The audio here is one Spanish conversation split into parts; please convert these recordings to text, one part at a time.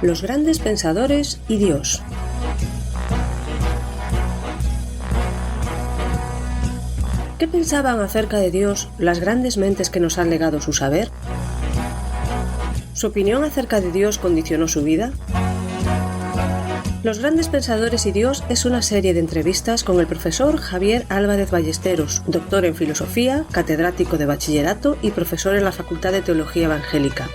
Los grandes pensadores y Dios. ¿Qué pensaban acerca de Dios las grandes mentes que nos han legado su saber? ¿Su opinión acerca de Dios condicionó su vida? Los grandes pensadores y Dios es una serie de entrevistas con el profesor Javier Álvarez Ballesteros, doctor en filosofía, catedrático de bachillerato y profesor en la Facultad de Teología Evangélica.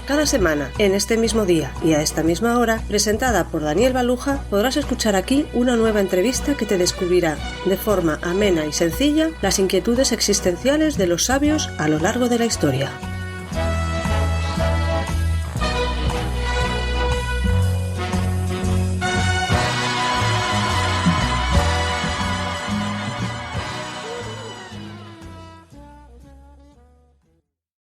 Cada semana, en este mismo día y a esta misma hora, presentada por Daniel Baluja, podrás escuchar aquí una nueva entrevista que te descubrirá, de forma amena y sencilla, las inquietudes existenciales de los sabios a lo largo de la historia.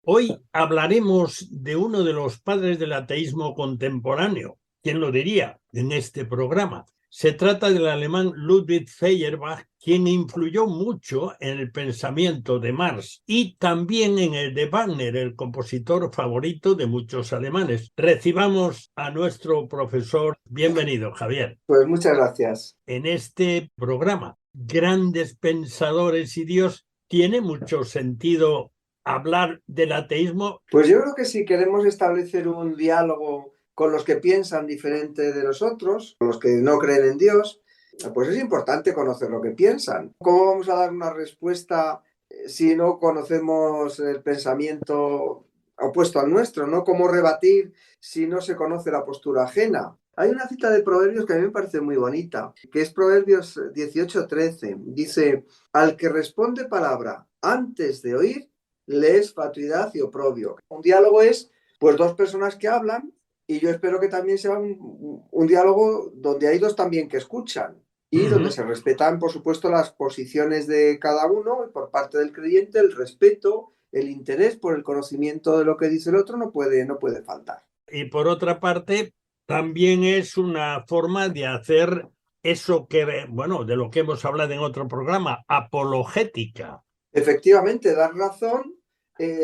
Hoy hablaremos de uno de los padres del ateísmo contemporáneo. ¿Quién lo diría en este programa? Se trata del alemán Ludwig Feuerbach, quien influyó mucho en el pensamiento de Marx y también en el de Wagner, el compositor favorito de muchos alemanes. Recibamos a nuestro profesor. Bienvenido, Javier. Pues muchas gracias. En este programa, Grandes Pensadores y Dios, tiene mucho sentido hablar del ateísmo. Pues yo creo que si queremos establecer un diálogo con los que piensan diferente de nosotros, con los que no creen en Dios, pues es importante conocer lo que piensan. ¿Cómo vamos a dar una respuesta si no conocemos el pensamiento opuesto al nuestro, ¿no? ¿Cómo rebatir si no se conoce la postura ajena? Hay una cita de Proverbios que a mí me parece muy bonita, que es Proverbios 18:13. Dice: al que responde palabra antes de oír, le es fatuidad y oprobio. Un diálogo es, pues, dos personas que hablan, y yo espero que también sea un diálogo donde hay dos también que escuchan y donde se respetan, por supuesto, las posiciones de cada uno, y por parte del creyente el respeto, el interés por el conocimiento de lo que dice el otro no puede faltar. Y por otra parte, también es una forma de hacer eso que, bueno, de lo que hemos hablado en otro programa, apologética. Efectivamente, dar razón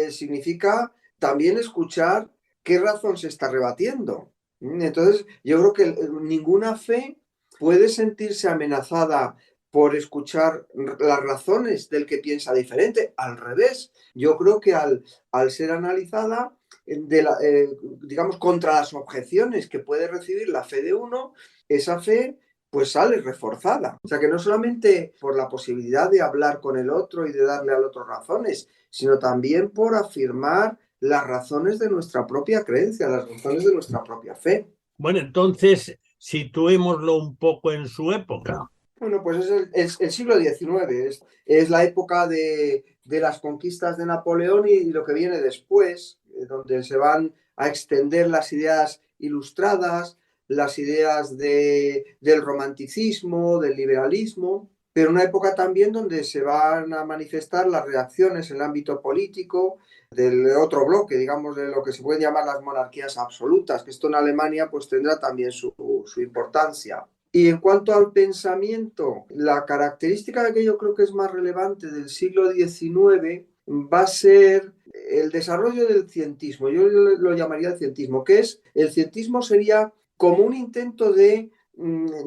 significa también escuchar qué razón se está rebatiendo. Entonces, yo creo que ninguna fe puede sentirse amenazada por escuchar las razones del que piensa diferente. Al revés, yo creo que al ser analizada, digamos, contra las objeciones que puede recibir la fe de uno, esa fe pues sale reforzada. O sea, que no solamente por la posibilidad de hablar con el otro y de darle al otro razones, sino también por afirmar las razones de nuestra propia creencia, las razones de nuestra propia fe. Bueno, entonces, situémoslo un poco en su época. Bueno, pues es el siglo XIX, es la época de las conquistas de Napoleón y lo que viene después, donde se van a extender las ideas ilustradas, las ideas del romanticismo, del liberalismo, pero una época también donde se van a manifestar las reacciones en el ámbito político del otro bloque, digamos, de lo que se pueden llamar las monarquías absolutas, que esto en Alemania pues tendrá también su importancia. Y en cuanto al pensamiento, la característica que yo creo que es más relevante del siglo XIX va a ser el desarrollo del cientismo. Yo lo llamaría el cientismo, que es, el cientismo sería como un intento de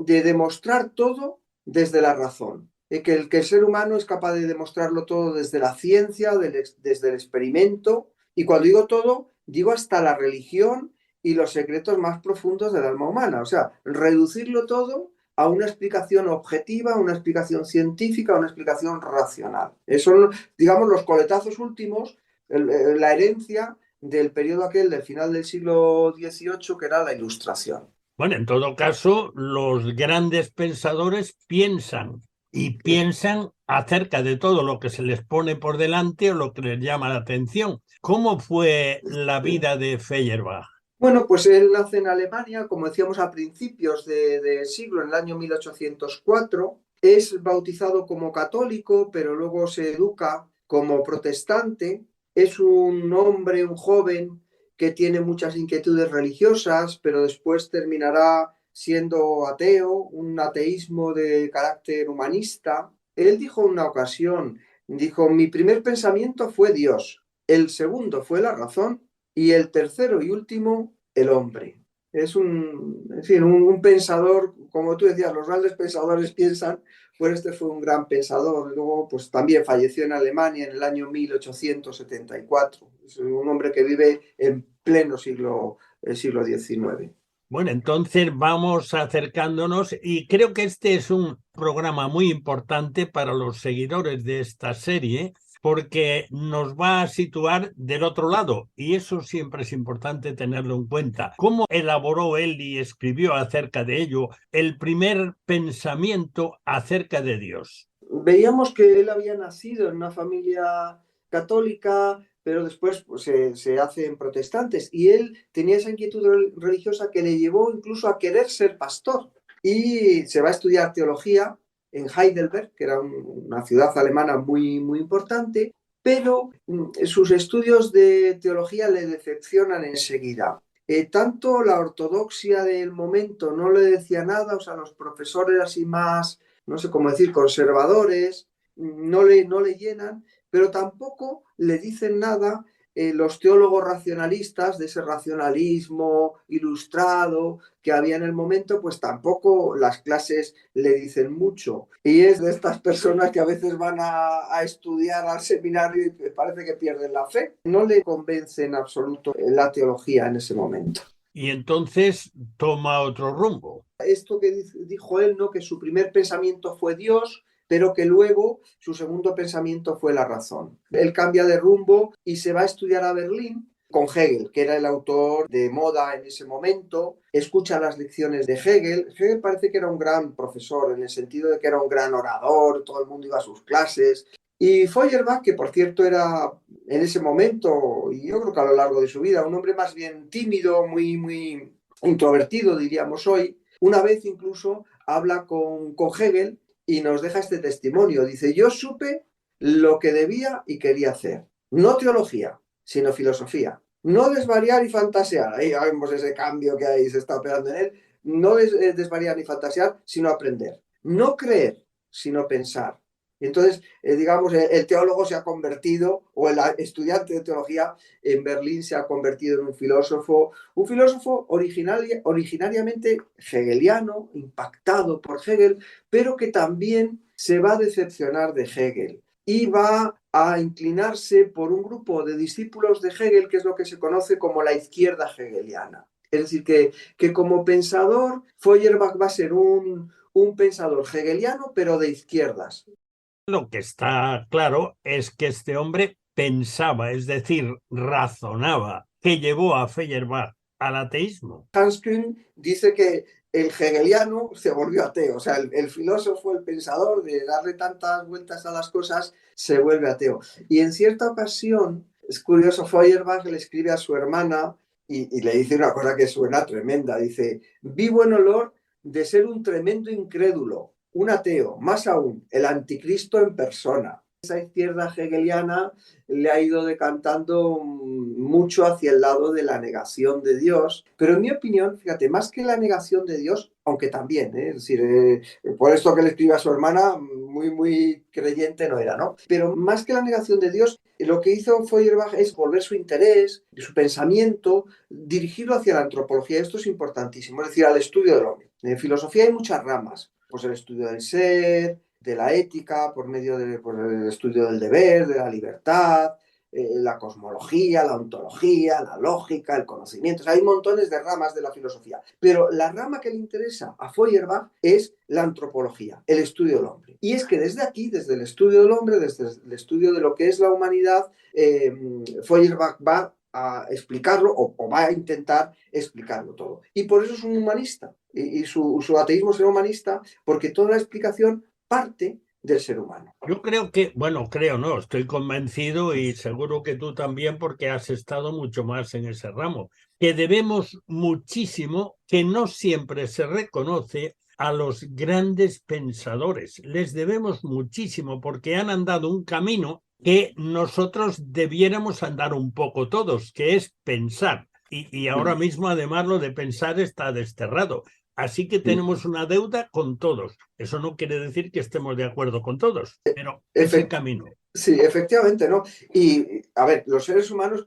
demostrar todo desde la razón. Que el ser humano es capaz de demostrarlo todo desde la ciencia, desde el experimento. Y cuando digo todo, digo hasta la religión y los secretos más profundos del alma humana. O sea, reducirlo todo a una explicación objetiva, una explicación científica, una explicación racional. Esos son, digamos, los coletazos últimos, la herencia del periodo aquel del final del siglo XVIII, que era la Ilustración. Bueno, en todo caso, los grandes pensadores piensan acerca de todo lo que se les pone por delante o lo que les llama la atención. ¿Cómo fue la vida de Feuerbach? Bueno, pues él nace en Alemania, como decíamos, a principios de siglo, en el año 1804. Es bautizado como católico, pero luego se educa como protestante. Es un hombre, un joven, que tiene muchas inquietudes religiosas, pero después terminará siendo ateo, un ateísmo de carácter humanista. Él dijo en una ocasión, dijo: mi primer pensamiento fue Dios, el segundo fue la razón, y el tercero y último, el hombre. Es en fin, un pensador, como tú decías, los grandes pensadores piensan, pues este fue un gran pensador. Luego, pues también falleció en Alemania en el año 1874. Es un hombre que vive en pleno siglo XIX. Bueno, entonces vamos acercándonos y creo que este es un programa muy importante para los seguidores de esta serie porque nos va a situar del otro lado y eso siempre es importante tenerlo en cuenta. ¿Cómo elaboró él y escribió acerca de ello el primer pensamiento acerca de Dios? Veíamos que él había nacido en una familia católica, pero después pues, se hacen protestantes. Y él tenía esa inquietud religiosa que le llevó incluso a querer ser pastor. Y se va a estudiar teología en Heidelberg, que era una ciudad alemana muy, muy importante, pero sus estudios de teología le decepcionan enseguida. Tanto la ortodoxia del momento no le decía nada, o sea, los profesores así más, no sé cómo decir, conservadores, no le llenan, pero tampoco le dicen nada los teólogos racionalistas, de ese racionalismo ilustrado que había en el momento, pues tampoco las clases le dicen mucho. Y es de estas personas que a veces van a estudiar al seminario y parece que pierden la fe. No le convence en absoluto la teología en ese momento. Y entonces toma otro rumbo. Esto que dijo él, ¿no? Que su primer pensamiento fue Dios, pero que luego su segundo pensamiento fue la razón. Él cambia de rumbo y se va a estudiar a Berlín con Hegel, que era el autor de moda en ese momento. Escucha las lecciones de Hegel. Hegel parece que era un gran profesor, en el sentido de que era un gran orador, todo el mundo iba a sus clases. Y Feuerbach, que por cierto era en ese momento, y yo creo que a lo largo de su vida, un hombre más bien tímido, muy, muy introvertido, diríamos hoy, una vez incluso habla con Hegel y nos deja este testimonio. Dice, yo supe lo que debía y quería hacer. No teología, sino filosofía. No desvariar y fantasear. Ahí vemos ese cambio que ahí se está operando en él. No desvariar ni fantasear, sino aprender. No creer, sino pensar. Y entonces, digamos, el teólogo se ha convertido, o el estudiante de teología en Berlín se ha convertido en un filósofo originariamente hegeliano, impactado por Hegel, pero que también se va a decepcionar de Hegel y va a inclinarse por un grupo de discípulos de Hegel, que es lo que se conoce como la izquierda hegeliana. Es decir, que como pensador, Feuerbach va a ser un pensador hegeliano, pero de izquierdas. Lo que está claro es que este hombre pensaba, es decir, razonaba, que llevó a Feuerbach al ateísmo. Hans Kuhn dice que el hegeliano se volvió ateo, o sea, el filósofo, el pensador, de darle tantas vueltas a las cosas, se vuelve ateo. Y en cierta ocasión, es curioso, Feuerbach le escribe a su hermana y le dice una cosa que suena tremenda, dice, vivo en olor de ser un tremendo incrédulo, un ateo, más aún, el anticristo en persona. Esa izquierda hegeliana le ha ido decantando mucho hacia el lado de la negación de Dios, pero en mi opinión, fíjate, más que la negación de Dios, aunque también, es decir, por esto que le escribe a su hermana, muy, muy creyente no era, ¿no? Pero más que la negación de Dios, lo que hizo Feuerbach es volver su interés, su pensamiento, dirigirlo hacia la antropología. Esto es importantísimo, es decir, al estudio del hombre. En filosofía hay muchas ramas, pues el estudio del ser, de la ética, por medio del estudio del deber, de la libertad, la cosmología, la ontología, la lógica, el conocimiento. O sea, hay montones de ramas de la filosofía. Pero la rama que le interesa a Feuerbach es la antropología, el estudio del hombre. Y es que desde aquí, desde el estudio del hombre, desde el estudio de lo que es la humanidad, Feuerbach va a explicarlo o va a intentar explicarlo todo. Y por eso es un humanista. Y su ateísmo será humanista porque toda la explicación parte del ser humano. Yo no, estoy convencido y seguro que tú también porque has estado mucho más en ese ramo, que debemos muchísimo, que no siempre se reconoce a los grandes pensadores. Les debemos muchísimo porque han andado un camino que nosotros debiéramos andar un poco todos, que es pensar. Y ahora mismo, además, lo de pensar está desterrado. Así que tenemos una deuda con todos. Eso no quiere decir que estemos de acuerdo con todos, pero es el camino. Sí, efectivamente, ¿no? Y, a ver, los seres humanos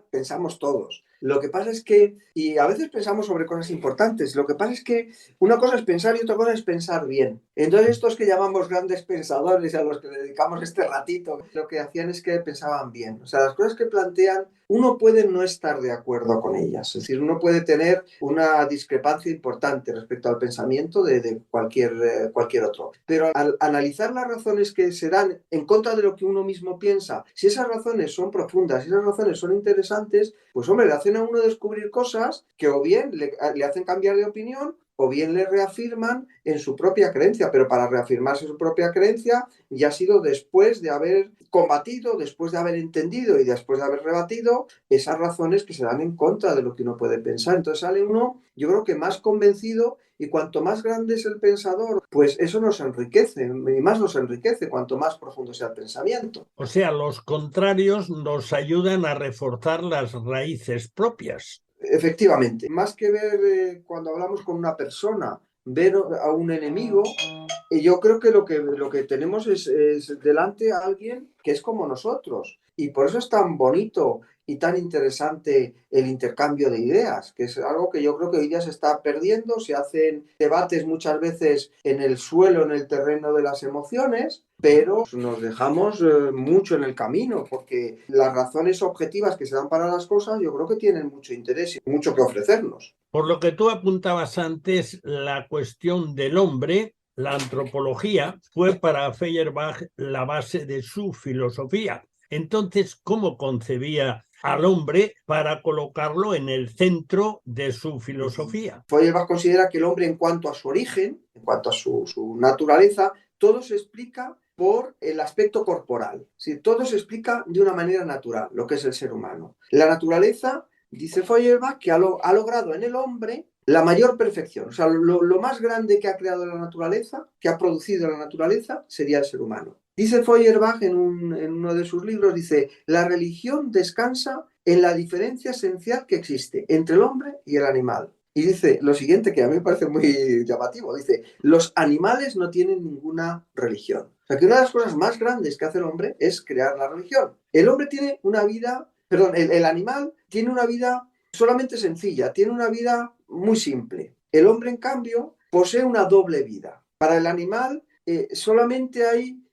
pensamos todos. Lo que pasa es que, y a veces pensamos sobre cosas importantes, lo que pasa es que una cosa es pensar y otra cosa es pensar bien. Entonces estos que llamamos grandes pensadores, a los que le dedicamos este ratito, lo que hacían es que pensaban bien. O sea, las cosas que plantean, uno puede no estar de acuerdo con ellas. Es decir, uno puede tener una discrepancia importante respecto al pensamiento de cualquier otro. Pero al analizar las razones que se dan en contra de lo que uno mismo piensa, si esas razones son profundas, si esas razones son interesantes, pues hombre, le hacen a uno descubrir cosas que o bien le hacen cambiar de opinión o bien le reafirman en su propia creencia, pero para reafirmarse su propia creencia ya ha sido después de haber combatido, después de haber entendido y después de haber rebatido esas razones que se dan en contra de lo que uno puede pensar. Entonces sale uno, yo creo que más convencido, y cuanto más grande es el pensador, pues eso nos enriquece, y más nos enriquece cuanto más profundo sea el pensamiento. O sea, los contrarios nos ayudan a reforzar las raíces propias. Efectivamente, más que ver cuando hablamos con una persona, ver a un enemigo, yo creo que lo que tenemos es delante a alguien que es como nosotros. Y por eso es tan bonito y tan interesante el intercambio de ideas, que es algo que yo creo que hoy día se está perdiendo. Se hacen debates muchas veces en el suelo, en el terreno de las emociones, pero nos dejamos mucho en el camino, porque las razones objetivas que se dan para las cosas yo creo que tienen mucho interés y mucho que ofrecernos. Por lo que tú apuntabas antes, la cuestión del hombre, la antropología, fue para Feuerbach la base de su filosofía. Entonces, ¿cómo concebía al hombre para colocarlo en el centro de su filosofía? Feuerbach considera que el hombre, en cuanto a su origen, en cuanto a su naturaleza, todo se explica por el aspecto corporal. ¿Sí? Todo se explica de una manera natural, lo que es el ser humano. La naturaleza, dice Feuerbach, que ha logrado en el hombre la mayor perfección. O sea, lo más grande que ha creado la naturaleza, que ha producido la naturaleza, sería el ser humano. Dice Feuerbach en uno de sus libros, dice, la religión descansa en la diferencia esencial que existe entre el hombre y el animal. Y dice lo siguiente, que a mí me parece muy llamativo, dice, los animales no tienen ninguna religión. O sea, que una de las cosas más grandes que hace el hombre es crear la religión. El hombre tiene una vida, perdón, el animal tiene una vida solamente sencilla, tiene una vida muy simple. El hombre, en cambio, posee una doble vida. Para el animal solamente hay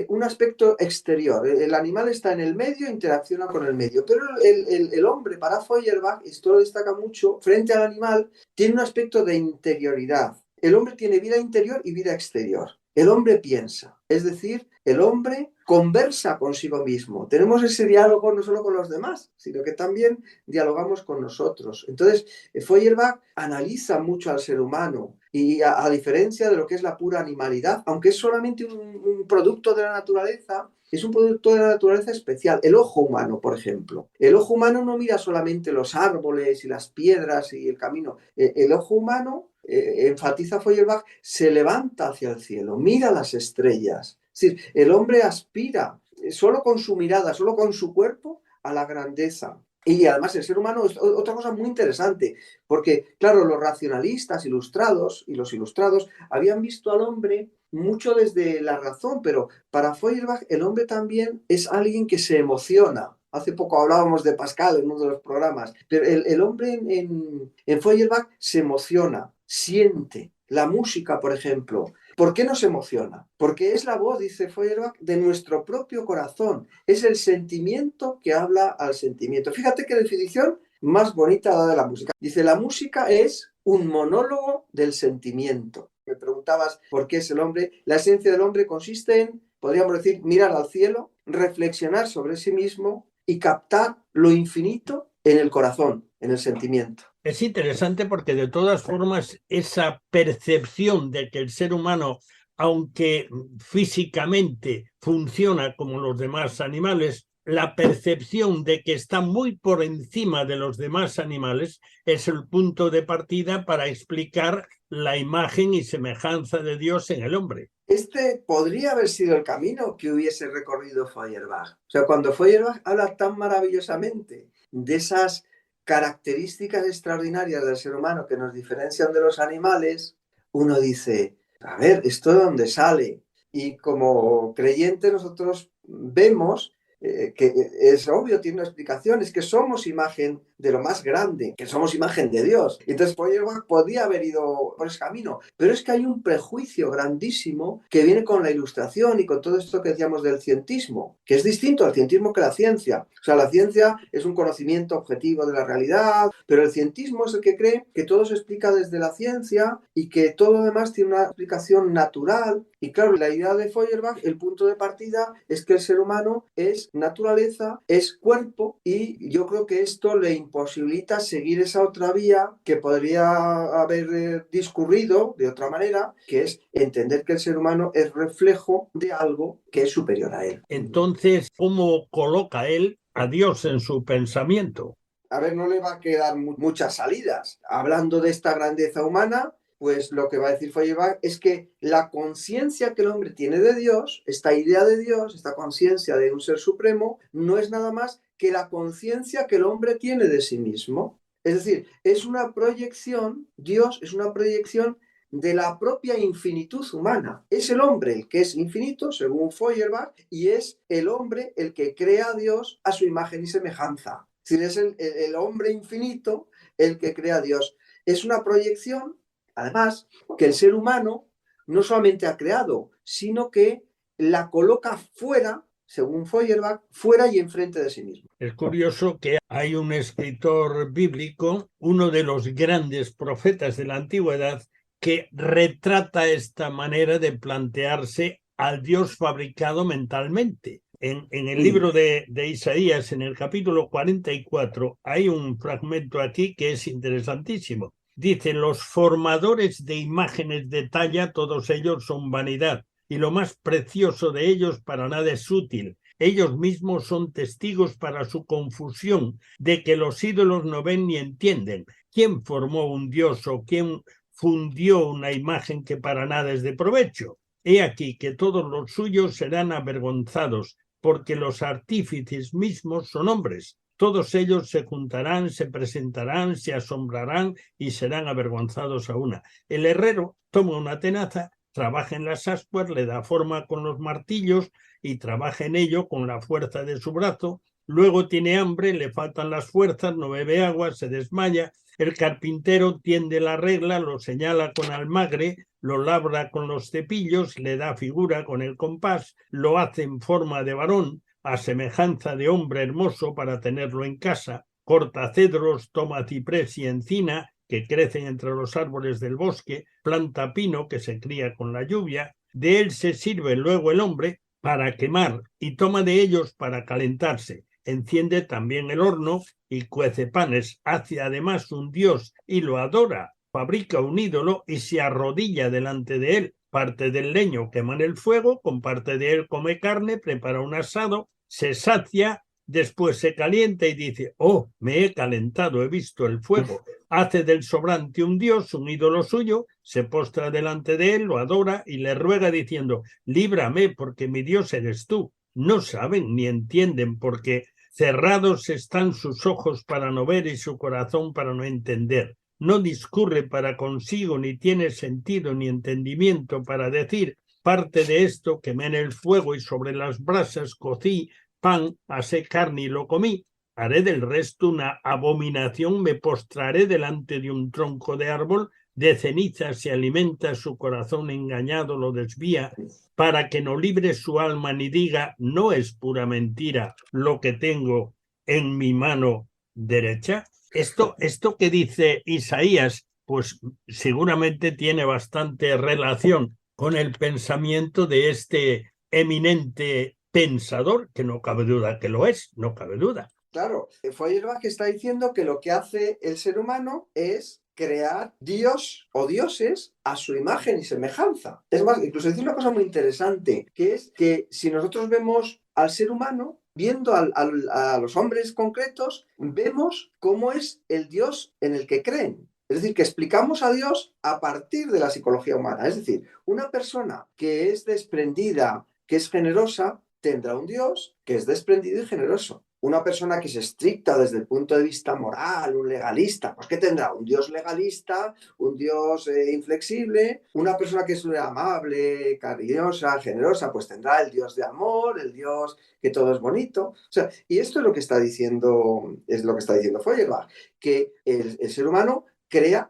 un aspecto exterior. El animal está en el medio, interacciona con el medio, pero el hombre, para Feuerbach, esto lo destaca mucho, frente al animal, tiene un aspecto de interioridad. El hombre tiene vida interior y vida exterior. El hombre piensa, es decir, el hombre conversa consigo mismo. Tenemos ese diálogo no solo con los demás, sino que también dialogamos con nosotros. Entonces, Feuerbach analiza mucho al ser humano y a diferencia de lo que es la pura animalidad, aunque es solamente un producto de la naturaleza, es un producto de la naturaleza especial. El ojo humano, por ejemplo. El ojo humano no mira solamente los árboles y las piedras y el camino. El ojo humano, enfatiza Feuerbach, se levanta hacia el cielo, mira las estrellas. Es decir, el hombre aspira solo con su mirada, solo con su cuerpo, a la grandeza. Y además el ser humano es otra cosa muy interesante, porque claro, los racionalistas ilustrados y los ilustrados habían visto al hombre mucho desde la razón, pero para Feuerbach el hombre también es alguien que se emociona. Hace poco hablábamos de Pascal en uno de los programas, pero el hombre en Feuerbach se emociona, siente. La música, por ejemplo. ¿Por qué nos emociona? Porque es la voz, dice Feuerbach, de nuestro propio corazón. Es el sentimiento que habla al sentimiento. Fíjate qué definición más bonita da de la música. Dice, la música es un monólogo del sentimiento. Me preguntabas por qué es el hombre. La esencia del hombre consiste en, podríamos decir, mirar al cielo, reflexionar sobre sí mismo y captar lo infinito en el corazón, en el sentimiento. Es interesante porque de todas formas esa percepción de que el ser humano, aunque físicamente funciona como los demás animales, la percepción de que está muy por encima de los demás animales es el punto de partida para explicar la imagen y semejanza de Dios en el hombre. Este podría haber sido el camino que hubiese recorrido Feuerbach. O sea, cuando Feuerbach habla tan maravillosamente de esas características extraordinarias del ser humano que nos diferencian de los animales, uno dice, a ver, ¿esto de dónde sale? Y como creyentes nosotros vemos que es obvio, tiene una explicación, es que somos imagen de lo más grande, que somos imagen de Dios. Y entonces Feuerbach podía haber ido por ese camino, pero es que hay un prejuicio grandísimo que viene con la ilustración y con todo esto que decíamos del cientismo, que es distinto al cientismo que la ciencia. O sea, la ciencia es un conocimiento objetivo de la realidad, pero el cientismo es el que cree que todo se explica desde la ciencia y que todo además tiene una explicación natural. Y claro, la idea de Feuerbach, el punto de partida es que el ser humano es naturaleza, es cuerpo, y yo creo que esto le imposibilita seguir esa otra vía que podría haber discurrido de otra manera, que es entender que el ser humano es reflejo de algo que es superior a él. Entonces, ¿cómo coloca él a Dios en su pensamiento? A ver, no le va a quedar muchas salidas. Hablando de esta grandeza humana, pues lo que va a decir Feuerbach es que la conciencia que el hombre tiene de Dios, esta idea de Dios, esta conciencia de un ser supremo, no es nada más que la conciencia que el hombre tiene de sí mismo. Es decir, es una proyección, Dios es una proyección de la propia infinitud humana. Es el hombre el que es infinito, según Feuerbach, y es el hombre el que crea a Dios a su imagen y semejanza. Es decir, es el hombre infinito el que crea a Dios. Es una proyección, además, que el ser humano no solamente ha creado, sino que la coloca fuera, según Feuerbach, fuera y enfrente de sí mismo. Es curioso que hay un escritor bíblico, uno de los grandes profetas de la antigüedad, que retrata esta manera de plantearse al Dios fabricado mentalmente. En el libro de Isaías, en el capítulo 44, hay un fragmento aquí que es interesantísimo. Dice, los formadores de imágenes de talla, todos ellos son vanidad, y lo más precioso de ellos para nada es útil. Ellos mismos son testigos para su confusión de que los ídolos no ven ni entienden. ¿Quién formó un dios o quién fundió una imagen que para nada es de provecho? He aquí que todos los suyos serán avergonzados, porque los artífices mismos son hombres. Todos ellos se juntarán, se presentarán, se asombrarán y serán avergonzados a una. El herrero toma una tenaza, trabaja en las ascuas, le da forma con los martillos y trabaja en ello con la fuerza de su brazo. Luego tiene hambre, le faltan las fuerzas, no bebe agua, se desmaya. El carpintero tiende la regla, lo señala con almagre, lo labra con los cepillos, le da figura con el compás, lo hace en forma de varón, a semejanza de hombre hermoso para tenerlo en casa. Corta cedros, toma ciprés y encina, que crecen entre los árboles del bosque, planta pino, que se cría con la lluvia. De él se sirve luego el hombre para quemar y toma de ellos para calentarse. Enciende también el horno y cuece panes, hace además un dios y lo adora, fabrica un ídolo y se arrodilla delante de él. Parte del leño quema en el fuego, con parte de él come carne, prepara un asado, se sacia, después se calienta y dice, oh, me he calentado, he visto el fuego. Hace del sobrante un dios, un ídolo suyo, se postra delante de él, lo adora y le ruega diciendo, líbrame porque mi Dios eres tú. No saben ni entienden porque cerrados están sus ojos para no ver y su corazón para no entender. No discurre para consigo, ni tiene sentido ni entendimiento para decir, parte de esto quemé en el fuego y sobre las brasas cocí pan, asé carne y lo comí. Haré del resto una abominación, me postraré delante de un tronco de árbol, de ceniza se alimenta, su corazón engañado lo desvía, para que no libre su alma ni diga, no es pura mentira lo que tengo en mi mano derecha. Esto que dice Isaías, pues seguramente tiene bastante relación con el pensamiento de este eminente pensador, que no cabe duda que lo es, no cabe duda. Claro, Feuerbach está diciendo que lo que hace el ser humano es crear Dios o dioses a su imagen y semejanza. Es más, incluso dice una cosa muy interesante, que es que si nosotros vemos al ser humano, viendo a los hombres concretos, vemos cómo es el Dios en el que creen. Es decir, que explicamos a Dios a partir de la psicología humana. Es decir, una persona que es desprendida, que es generosa, tendrá un Dios que es desprendido y generoso. Una persona que es estricta desde el punto de vista moral, un legalista, pues ¿qué tendrá? Un Dios legalista, un Dios inflexible. Una persona que es amable, cariñosa, generosa, pues tendrá el Dios de amor, el Dios que todo es bonito. O sea, y esto es lo que está diciendo Feuerbach, que el ser humano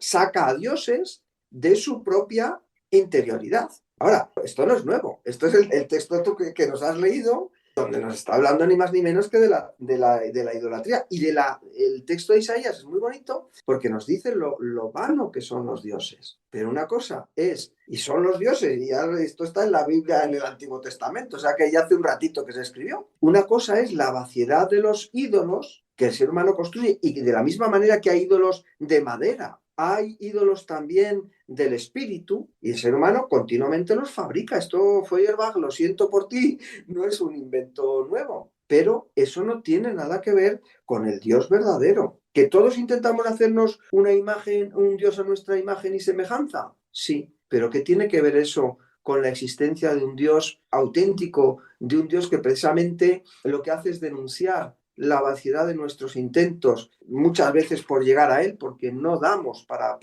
saca a dioses de su propia interioridad. Ahora, esto no es nuevo, esto es el texto que nos has leído, donde nos está hablando ni más ni menos que de la idolatría. Y el texto de Isaías es muy bonito porque nos dice lo vano que son los dioses. Pero una cosa es, y son los dioses, y ya esto está en la Biblia, en el Antiguo Testamento, o sea que ya hace un ratito que se escribió. Una cosa es la vaciedad de los ídolos que el ser humano construye, y de la misma manera que hay ídolos de madera, hay ídolos también del espíritu, y el ser humano continuamente los fabrica. Esto, Feuerbach, lo siento por ti, no es un invento nuevo, pero eso no tiene nada que ver con el Dios verdadero. ¿Que todos intentamos hacernos una imagen, un Dios a nuestra imagen y semejanza? Sí, pero ¿qué tiene que ver eso con la existencia de un Dios auténtico, de un Dios que precisamente lo que hace es denunciar la vaciedad de nuestros intentos, muchas veces por llegar a Él, porque no damos para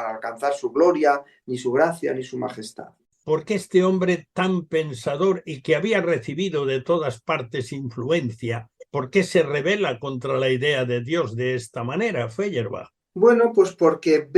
alcanzar su gloria, ni su gracia, ni su majestad? ¿Por qué este hombre tan pensador y que había recibido de todas partes influencia, por qué se rebela contra la idea de Dios de esta manera, Feuerbach? Bueno, pues porque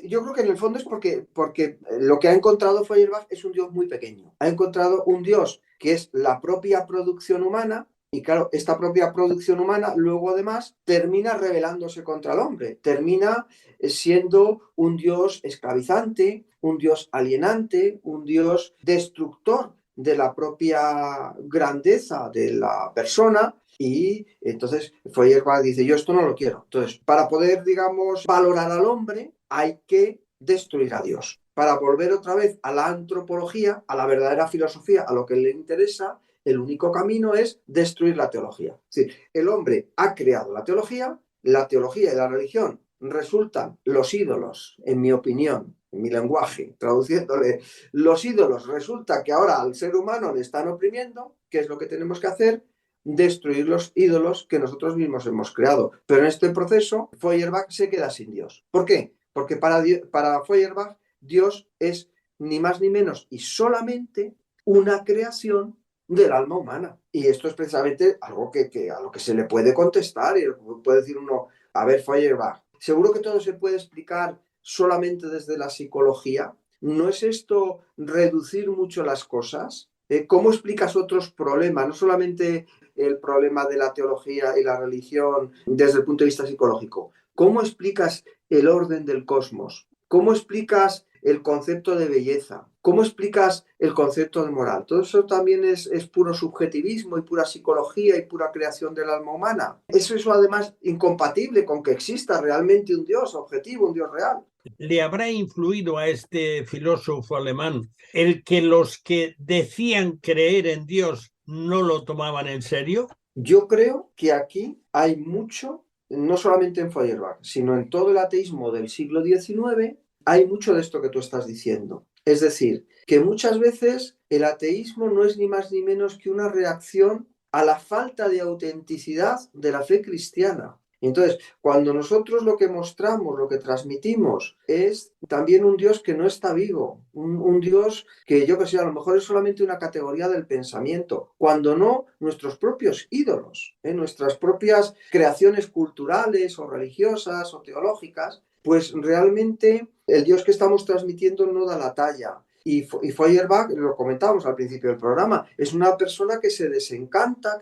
yo creo que en el fondo es porque lo que ha encontrado Feuerbach es un Dios muy pequeño. Ha encontrado un Dios que es la propia producción humana. Y claro, esta propia producción humana luego además termina rebelándose contra el hombre, termina siendo un Dios esclavizante, un Dios alienante, un Dios destructor de la propia grandeza de la persona. Y entonces Feuerbach dice, yo esto no lo quiero. Entonces, para poder, digamos, valorar al hombre, hay que destruir a Dios. Para volver otra vez a la antropología, a la verdadera filosofía, a lo que le interesa, el único camino es destruir la teología. Es decir, el hombre ha creado la teología y la religión resultan los ídolos, en mi opinión, en mi lenguaje, traduciéndole, los ídolos resulta que ahora al ser humano le están oprimiendo. ¿Qué es lo que tenemos que hacer? Destruir los ídolos que nosotros mismos hemos creado. Pero en este proceso, Feuerbach se queda sin Dios. ¿Por qué? Porque para Feuerbach, Dios es ni más ni menos y solamente una creación del alma humana. Y esto es precisamente algo que a lo que se le puede contestar, y puede decir uno, a ver, Feuerbach, seguro que todo se puede explicar solamente desde la psicología. ¿No es esto reducir mucho las cosas? ¿Cómo explicas otros problemas? No solamente el problema de la teología y la religión desde el punto de vista psicológico. ¿Cómo explicas el orden del cosmos? ¿Cómo explicas el concepto de belleza? ¿Cómo explicas el concepto de moral? Todo eso también es puro subjetivismo y pura psicología y pura creación del alma humana. ¿Es eso además incompatible con que exista realmente un Dios objetivo, un Dios real? ¿Le habrá influido a este filósofo alemán el que los que decían creer en Dios no lo tomaban en serio? Yo creo que aquí hay mucho, no solamente en Feuerbach, sino en todo el ateísmo del siglo XIX, hay mucho de esto que tú estás diciendo. Es decir, que muchas veces el ateísmo no es ni más ni menos que una reacción a la falta de autenticidad de la fe cristiana. Entonces, cuando nosotros lo que mostramos, lo que transmitimos, es también un Dios que no está vivo, un Dios que yo que sé, a lo mejor es solamente una categoría del pensamiento, cuando no nuestros propios ídolos, nuestras propias creaciones culturales o religiosas o teológicas, pues realmente el Dios que estamos transmitiendo no da la talla. Y Feuerbach, lo comentábamos al principio del programa, es una persona que se desencanta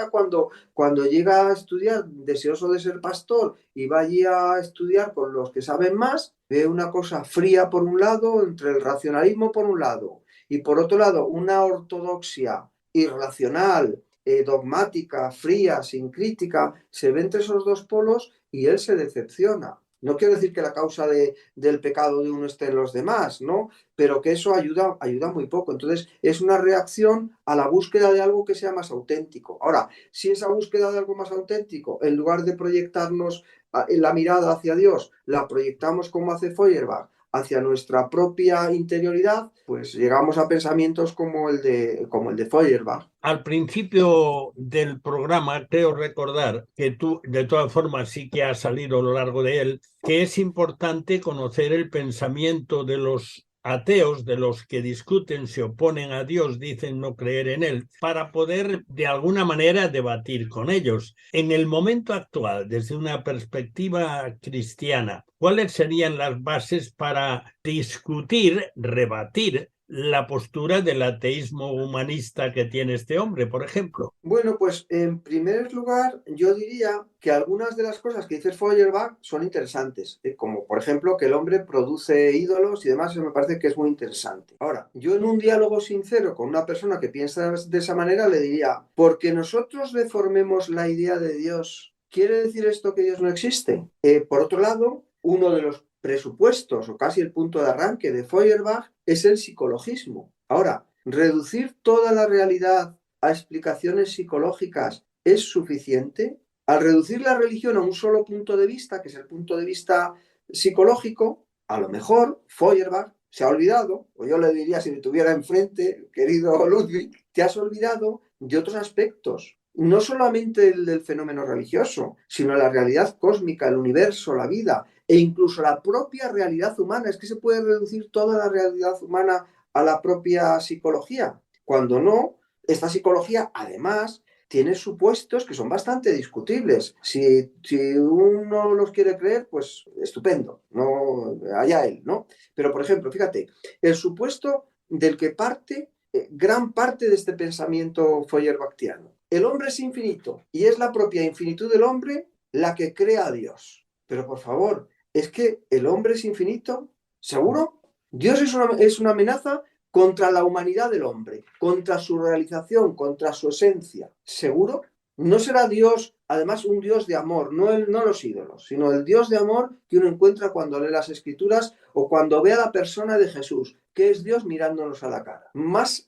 cuando llega a estudiar, deseoso de ser pastor, y va allí a estudiar con los que saben más, ve una cosa fría por un lado, entre el racionalismo por un lado, y por otro lado una ortodoxia irracional, dogmática, fría, sin crítica, se ve entre esos dos polos y él se decepciona. No quiero decir que la causa del pecado de uno esté en los demás, ¿no? Pero que eso ayuda muy poco. Entonces, es una reacción a la búsqueda de algo que sea más auténtico. Ahora, si esa búsqueda de algo más auténtico, en lugar de proyectarnos la mirada hacia Dios, la proyectamos como hace Feuerbach, hacia nuestra propia interioridad, pues llegamos a pensamientos como el de Feuerbach. Al principio del programa creo recordar que tú, de todas formas, sí que has salido a lo largo de él, que es importante conocer el pensamiento de los ateos, de los que discuten, se oponen a Dios, dicen no creer en él, para poder de alguna manera debatir con ellos. En el momento actual, desde una perspectiva cristiana, ¿cuáles serían las bases para discutir, rebatir la postura del ateísmo humanista que tiene este hombre, por ejemplo? Bueno, pues en primer lugar, yo diría que algunas de las cosas que dice Feuerbach son interesantes, como por ejemplo que el hombre produce ídolos y demás, eso me parece que es muy interesante. Ahora, yo en un diálogo sincero con una persona que piensa de esa manera le diría, porque nosotros deformemos la idea de Dios, ¿quiere decir esto que Dios no existe? Por otro lado, uno de los presupuestos o casi el punto de arranque de Feuerbach es el psicologismo. Ahora, reducir toda la realidad a explicaciones psicológicas es suficiente. Al reducir la religión a un solo punto de vista, que es el punto de vista psicológico, a lo mejor Feuerbach se ha olvidado, o yo le diría si me tuviera enfrente, querido Ludwig, te has olvidado de otros aspectos, no solamente el del fenómeno religioso, sino la realidad cósmica, el universo, la vida, e incluso la propia realidad humana. Es que se puede reducir toda la realidad humana a la propia psicología, cuando no, esta psicología además tiene supuestos que son bastante discutibles. Si uno los quiere creer, pues estupendo, no, allá él, ¿no? Pero por ejemplo, fíjate, el supuesto del que parte gran parte de este pensamiento feuerbachiano. El hombre es infinito y es la propia infinitud del hombre la que crea a Dios. Pero por favor, ¿es que el hombre es infinito? ¿Seguro? Dios es una amenaza contra la humanidad del hombre, contra su realización, contra su esencia. ¿Seguro? No será Dios, además, un Dios de amor, no los ídolos, sino el Dios de amor que uno encuentra cuando lee las Escrituras o cuando ve a la persona de Jesús, que es Dios mirándonos a la cara. Más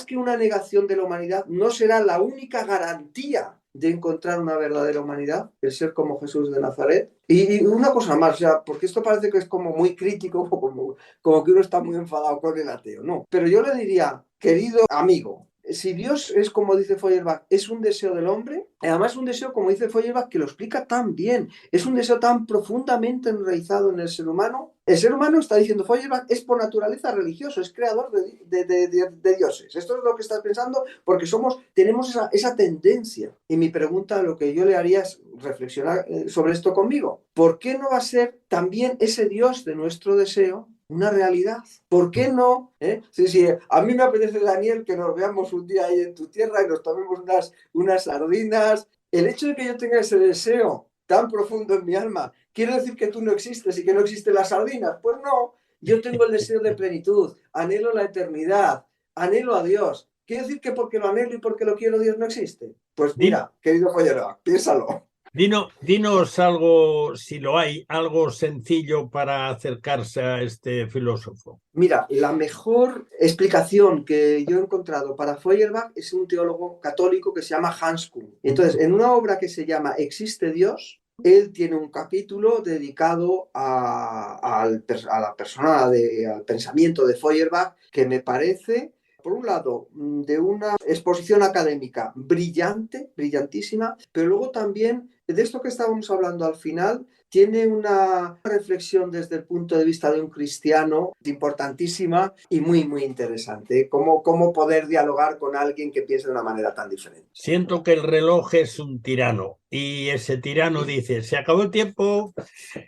que una negación de la humanidad, no será la única garantía de encontrar una verdadera humanidad, el ser como Jesús de Nazaret. Y una cosa más, o sea, porque esto parece que es como muy crítico, como que uno está muy enfadado con el ateo, no. Pero yo le diría, querido amigo, si Dios es, como dice Feuerbach, es un deseo del hombre, además un deseo, como dice Feuerbach, que lo explica tan bien, es un deseo tan profundamente enraizado en el ser humano. El ser humano, está diciendo Feuerbach, es por naturaleza religioso, es creador de dioses. Esto es lo que estás pensando porque tenemos esa tendencia. Y mi pregunta, lo que yo le haría es reflexionar sobre esto conmigo. ¿Por qué no va a ser también ese Dios de nuestro deseo una realidad? ¿Por qué no? Sí, a mí me apetece, Daniel, que nos veamos un día ahí en tu tierra y nos tomemos unas sardinas. El hecho de que yo tenga ese deseo tan profundo en mi alma, ¿quiere decir que tú no existes y que no existen las sardinas? Pues no, yo tengo el deseo de plenitud, anhelo la eternidad, anhelo a Dios. ¿Quiere decir que porque lo anhelo y porque lo quiero Dios no existe? Pues mira, querido Feuerbach, piénsalo. Dinos algo, si lo hay, algo sencillo para acercarse a este filósofo. Mira, la mejor explicación que yo he encontrado para Feuerbach es un teólogo católico que se llama Hans Kuhn. Entonces, en una obra que se llama ¿Existe Dios?, él tiene un capítulo dedicado al pensamiento de Feuerbach, que me parece, por un lado, de una exposición académica brillante, brillantísima, pero luego también de esto que estábamos hablando al final, tiene una reflexión desde el punto de vista de un cristiano importantísima y muy, muy interesante. Cómo poder dialogar con alguien que piensa de una manera tan diferente. Siento que el reloj es un tirano y ese tirano dice, se acabó el tiempo.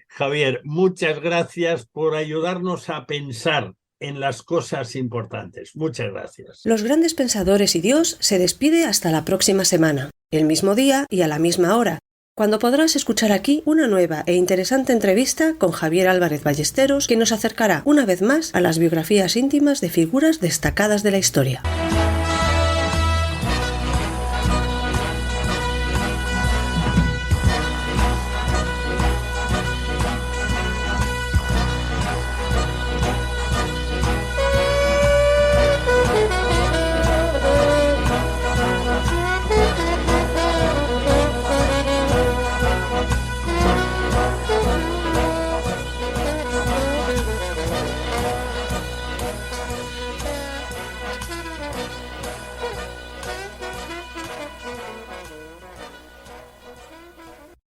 Javier, muchas gracias por ayudarnos a pensar en las cosas importantes. Muchas gracias. Los grandes pensadores y Dios se despide hasta la próxima semana, el mismo día y a la misma hora, cuando podrás escuchar aquí una nueva e interesante entrevista con Javier Álvarez Ballesteros, que nos acercará una vez más a las biografías íntimas de figuras destacadas de la historia.